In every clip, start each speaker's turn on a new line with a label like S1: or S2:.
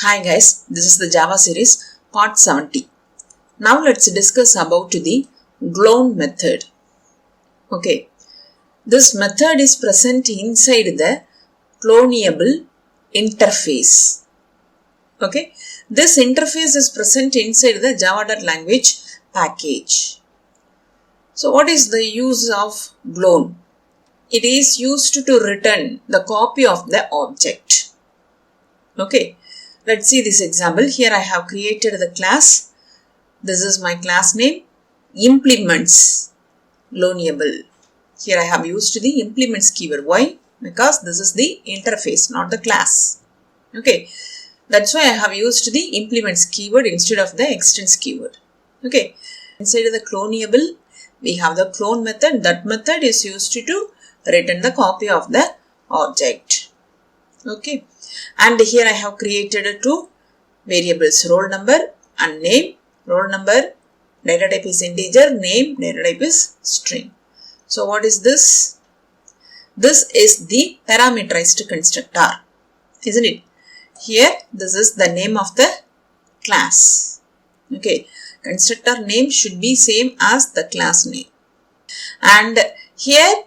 S1: Hi guys, this is the Java series part 70. Now let's discuss about the clone method. Okay, this method is present inside the Cloneable interface. Okay, this interface is present inside the java.language package. So what is the use of clone? It is used to return the copy of the object. Okay. Let's see this example. Here I have created the class. This is my class name. Implements Cloneable. Here I have used the implements keyword. Why? Because this is the interface, not the class. Okay. That's why I have used the implements keyword instead of the extends keyword. Okay. Inside the Cloneable, we have the clone method. That method is used to return the copy of the object. Okay. And here I have created two variables, roll number and name. Roll number, data type is integer, name, data type is string. So what is this? This is the parameterized constructor, isn't it? Here, this is the name of the class. Okay, constructor name should be same as the class name. And here,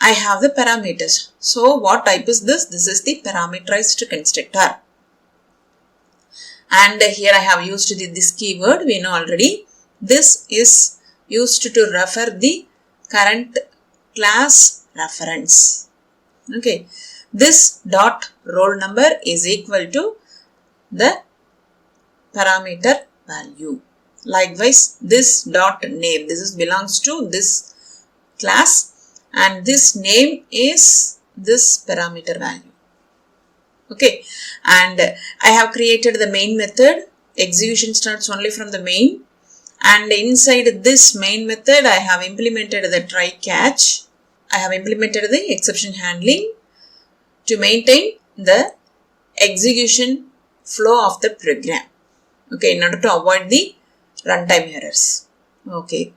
S1: I have the parameters. So what type is this? This is the parameterized constructor. And here I have used this keyword. We know already. This is used to refer the current class reference. Okay. This dot roll number is equal to the parameter value. Likewise, this dot name. This belongs to this class. And this name is this parameter value. Okay, and I have created the main method. Execution starts only from the main, and inside this main method I have implemented the try catch. I have implemented the exception handling to maintain the execution flow of the program. Okay, in order to avoid the runtime errors. Okay.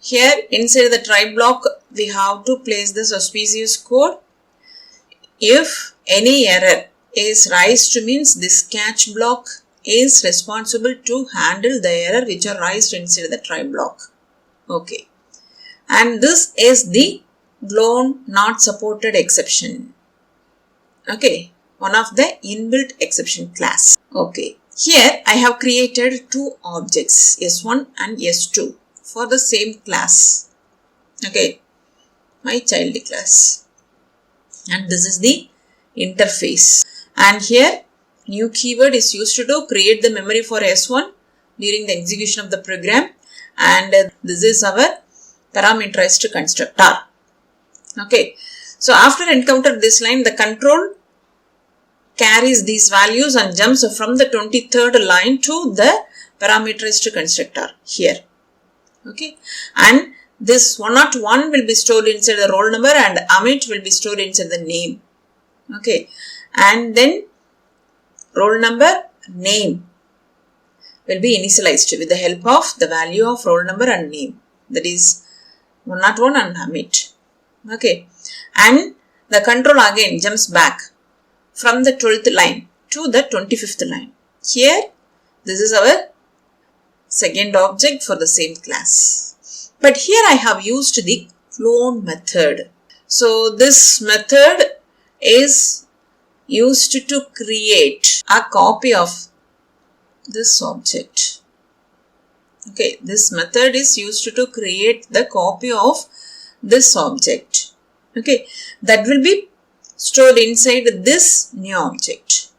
S1: Here inside the try block, we have to place the suspicious code. If any error is raised, means this catch block is responsible to handle the error which are raised inside the try block. Okay. And this is the clone not supported exception. Okay. One of the inbuilt exception class. Okay. Here I have created two objects, S1 and S2. For the same class. Okay, my child class. And this is the interface. And here new keyword is used to create the memory for S1 during the execution of the program. And this is our parameterized constructor. Okay, so after encounter this line, the control carries these values and jumps from the 23rd line to the parameterized constructor here. Okay, and this 101 will be stored inside the roll number and Amit will be stored inside the name. Okay, and then roll number, name will be initialized with the help of the value of roll number and name. That is 101 and Amit. Okay, and the control again jumps back from the 12th line to the 25th line. Here, this is our second object for the same class. But here I have used the clone method. So this method is used to create a copy of this object. Okay, this method is used to create the copy of this object. Okay, that will be stored inside this new object.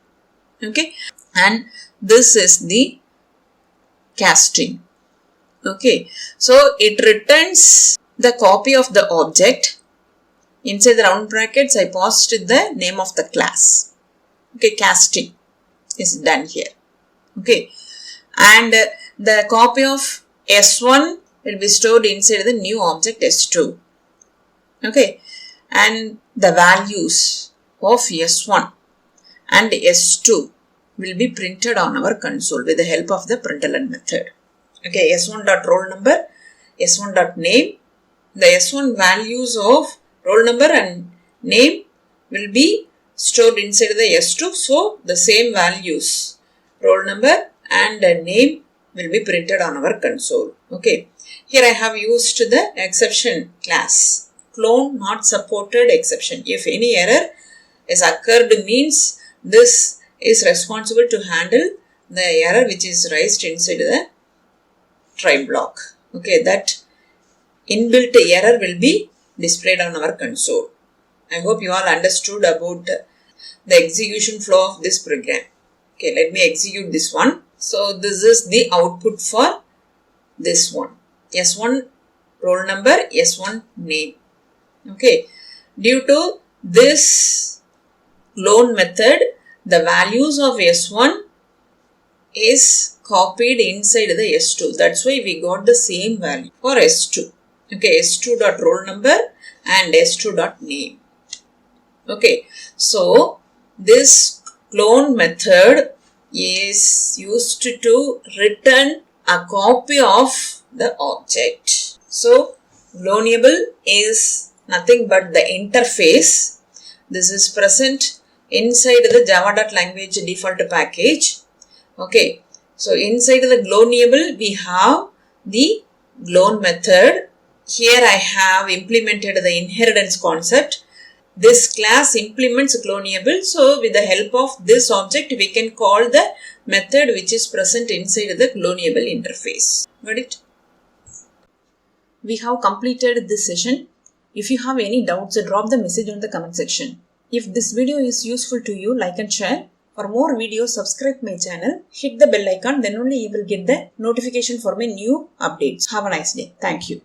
S1: Okay, and this is the casting. Okay, so it returns the copy of the object. Inside the round brackets, I passed the name of the class. Okay, casting is done here. Okay, and the copy of S1 will be stored inside the new object S2. Okay, and the values of S1 and S2 will be printed on our console with the help of the println method. Okay, S1.roll number, S1.name. The S1 values of roll number and name will be stored inside the S2. So, the same values roll number and a name will be printed on our console. Okay. Here I have used the exception class. Clone not supported exception. If any error is occurred means this is responsible to handle the error which is raised inside the try block. Okay, that inbuilt error will be displayed on our console. I hope you all understood about the execution flow of this program. Okay, let me execute this one. So this is the output for this one. S1 roll number, S1 name. Okay, due to this clone method, the values of S1 is copied inside the S2. That's why we got the same value for S2. Okay, S2 dot roll number and S2 dot name. Okay, so this clone method is used to return a copy of the object. So Cloneable is nothing but the interface. This is present inside the java.language default package. Okay, so inside the Cloneable we have the clone method. Here I have implemented the inheritance concept. This class implements Cloneable. So with the help of this object we can call the method which is present inside the Cloneable interface. Got it? We have completed this session. If you have any doubts, drop the message on the comment section. If this video is useful to you, like and share. For more videos, subscribe my channel. Hit the bell icon, then only you will get the notification for my new updates. Have a nice day. Thank you.